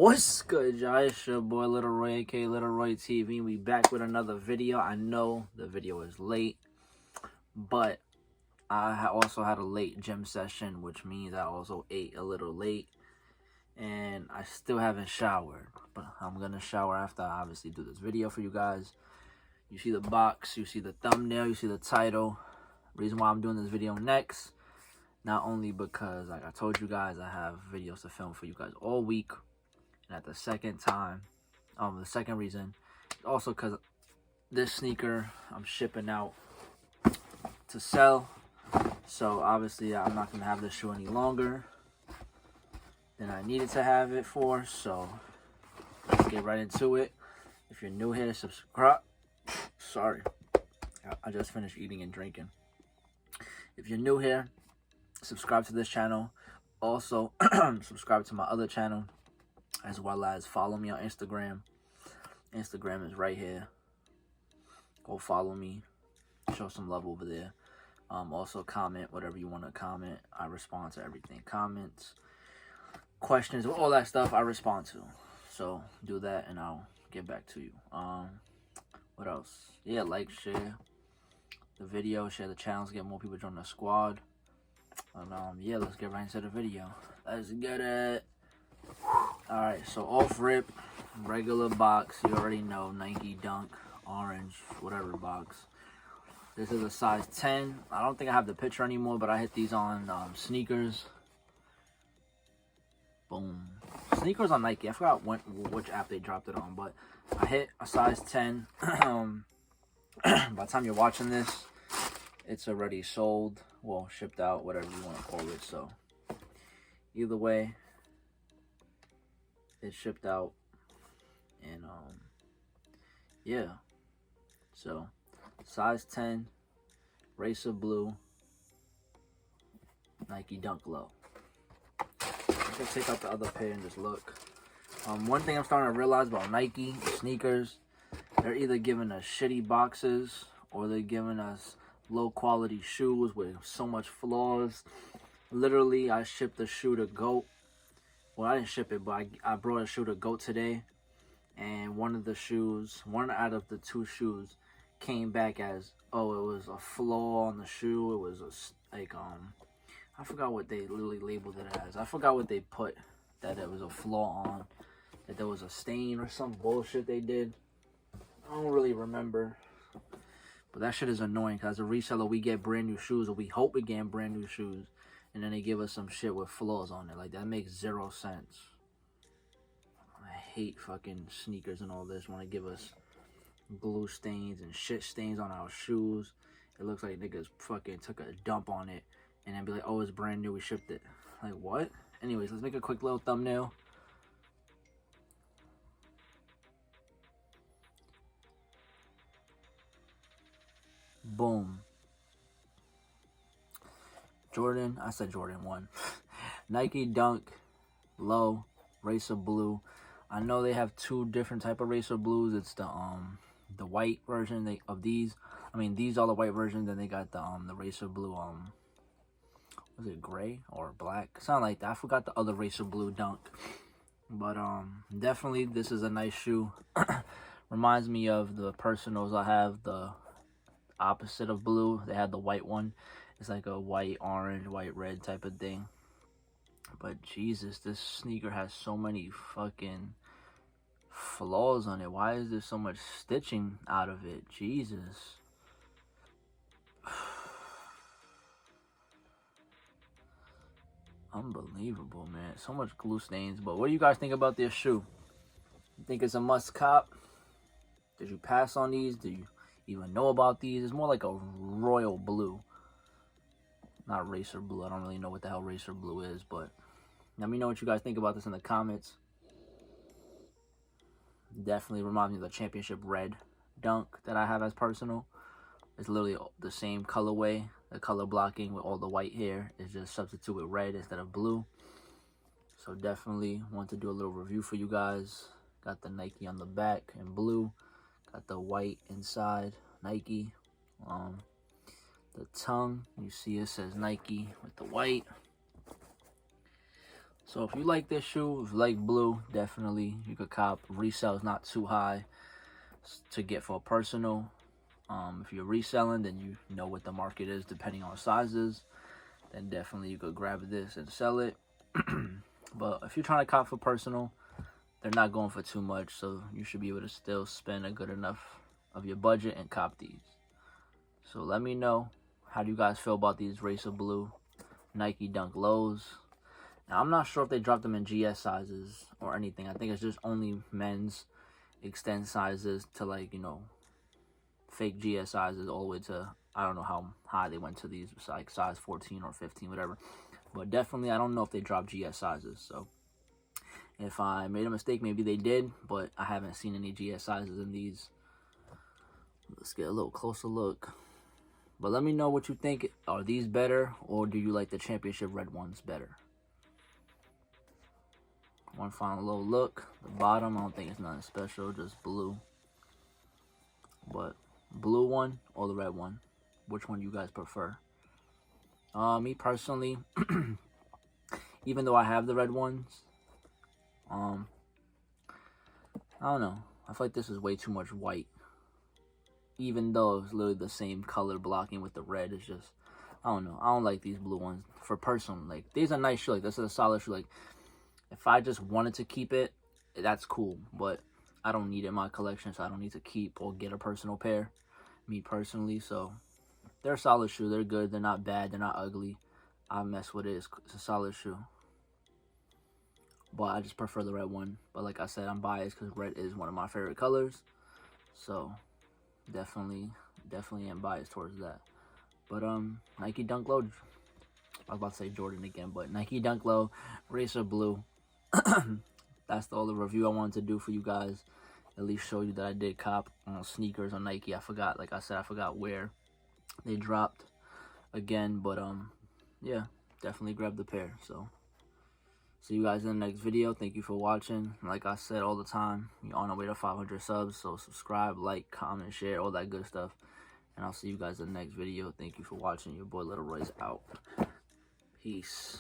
What's good, y'all? It's your boy Little Roy, aka Little Roy TV. We back with another video. I know the video is late, but I also had a late gym session, which means I also ate a little late, and I still haven't showered. But I'm gonna shower after I obviously do this video for you guys. You see the box, you see the thumbnail, you see the title. Reason why I'm doing this video next, not only because, like I told you guys, I have videos to film for you guys all week. And at the second reason, also because this sneaker I'm shipping out to sell. So obviously I'm not gonna have this shoe any longer than I needed to have it for. So let's get right into it. If you're new here, subscribe. Sorry, I just finished eating and drinking. If you're new here, subscribe to this channel. Also, subscribe to my other channel, as well as follow me on Instagram. Instagram is right here. Go follow me. Show some love over there. Also comment whatever you want to comment. I respond to everything. Comments, questions, all that stuff I respond to. So do that and I'll get back to you. What else? Yeah, like, share the video, share the channels, get more people join the squad. And yeah, let's get right into the video. Let's get it. Alright, so off rip, regular box, you already know, Nike Dunk, orange, whatever box. This is a size 10. I don't think I have the picture anymore, but I hit these on Sneakers. Boom. Sneakers on Nike. I forgot which app they dropped it on, but I hit a size 10. By the time you're watching this, it's already sold. Well, shipped out, whatever you want to call it. So, either way, it's shipped out. And, yeah. So, size 10, Racer Blue, Nike Dunk Low. I can take out the other pair and just look. One thing I'm starting to realize about Nike sneakers, they're either giving us shitty boxes or they're giving us low quality shoes with so much flaws. Literally, I shipped a shoe to GOAT. Well, I didn't ship it, but I brought a shoe to GOAT today. And one out of the two shoes came back as, oh, it was a flaw on the shoe. It was I forgot what they literally labeled it as. I forgot what they put that it was a flaw on. That there was a stain or some bullshit they did. I don't really remember. But that shit is annoying because as a reseller, we get brand new shoes, or we hope we get brand new shoes, and then they give us some shit with flaws on it. Like, that makes 0 sense. I hate fucking sneakers and all this when they give us glue stains and shit stains on our shoes. It looks like niggas fucking took a dump on it and then be like, oh, it's brand new, we shipped it. Like, what? Anyways, let's make a quick little thumbnail. Boom. Jordan 1. Nike Dunk Low Racer Blue. I know they have two different type of Racer Blues. It's the white version of these. I mean, these are the white version. Then they got the Racer Blue. Was it gray or black? Sound like that. I forgot the other Racer Blue Dunk. But definitely this is a nice shoe. Reminds me of the Personals I have, the opposite of blue. They had the white one. It's like a white, orange, white, red type of thing. But Jesus, this sneaker has so many fucking flaws on it. Why is there so much stitching out of it? Jesus. Unbelievable, man. So much glue stains. But what do you guys think about this shoe? You think it's a must cop? Did you pass on these? Do you even know about these? It's more like a royal blue. Not Racer Blue. I don't really know what the hell Racer Blue is, but let me know what you guys think about this in the comments. Definitely reminds me of the Championship Red Dunk that I have as personal. It's literally the same colorway. The color blocking with all the white here is just substitute with red instead of blue. So definitely want to do a little review for you guys. Got the Nike on the back in blue. Got the white inside, Nike. The tongue, you see it says Nike with the white. So if you like this shoe, if you like blue, definitely you could cop. Resale is not too high to get for personal. If you're reselling, then you know what the market is depending on sizes. Then definitely you could grab this and sell it. But if you're trying to cop for personal, they're not going for too much, so you should be able to still spend a good enough of your budget and cop these. So let me know, how do you guys feel about these Racer Blue Nike Dunk Lows? Now, I'm not sure if they dropped them in GS sizes or anything. I think it's just only men's extend sizes to, like, you know, fake GS sizes all the way to, I don't know how high they went to these, like size 14 or 15, whatever. But definitely, I don't know if they dropped GS sizes. So if I made a mistake, maybe they did, but I haven't seen any GS sizes in these. Let's get a little closer look. But let me know what you think. Are these better, or do you like the championship red ones better? One final little look. The bottom, I don't think it's nothing special, just blue. But blue one or the red one, which one you guys prefer? Me personally, even though I have the red ones, I don't know. I feel like this is way too much white. Even though it's literally the same color blocking with the red, it's just, I don't know. I don't like these blue ones for personal. Like, these are nice shoe. Like, this is a solid shoe. Like, if I just wanted to keep it, that's cool. But I don't need it in my collection, so I don't need to keep or get a personal pair. Me personally, so they're a solid shoe. They're good. They're not bad. They're not ugly. I mess with it. It's a solid shoe. But I just prefer the red one. But like I said, I'm biased because red is one of my favorite colors. So definitely am biased towards that. But Nike Dunk Low, I was about to say Jordan again, but Nike Dunk Low Racer Blue. That's all the review I wanted to do for you guys. At least show you that I did cop sneakers on Nike. I forgot, like I said, I forgot where they dropped again, but yeah, definitely grab the pair. So see you guys in the next video. Thank you for watching. Like I said all the time, you're on our way to 500 subs, so subscribe, like, comment, share, all that good stuff. And I'll see you guys in the next video. Thank you for watching. Your boy Little Roy's out. Peace.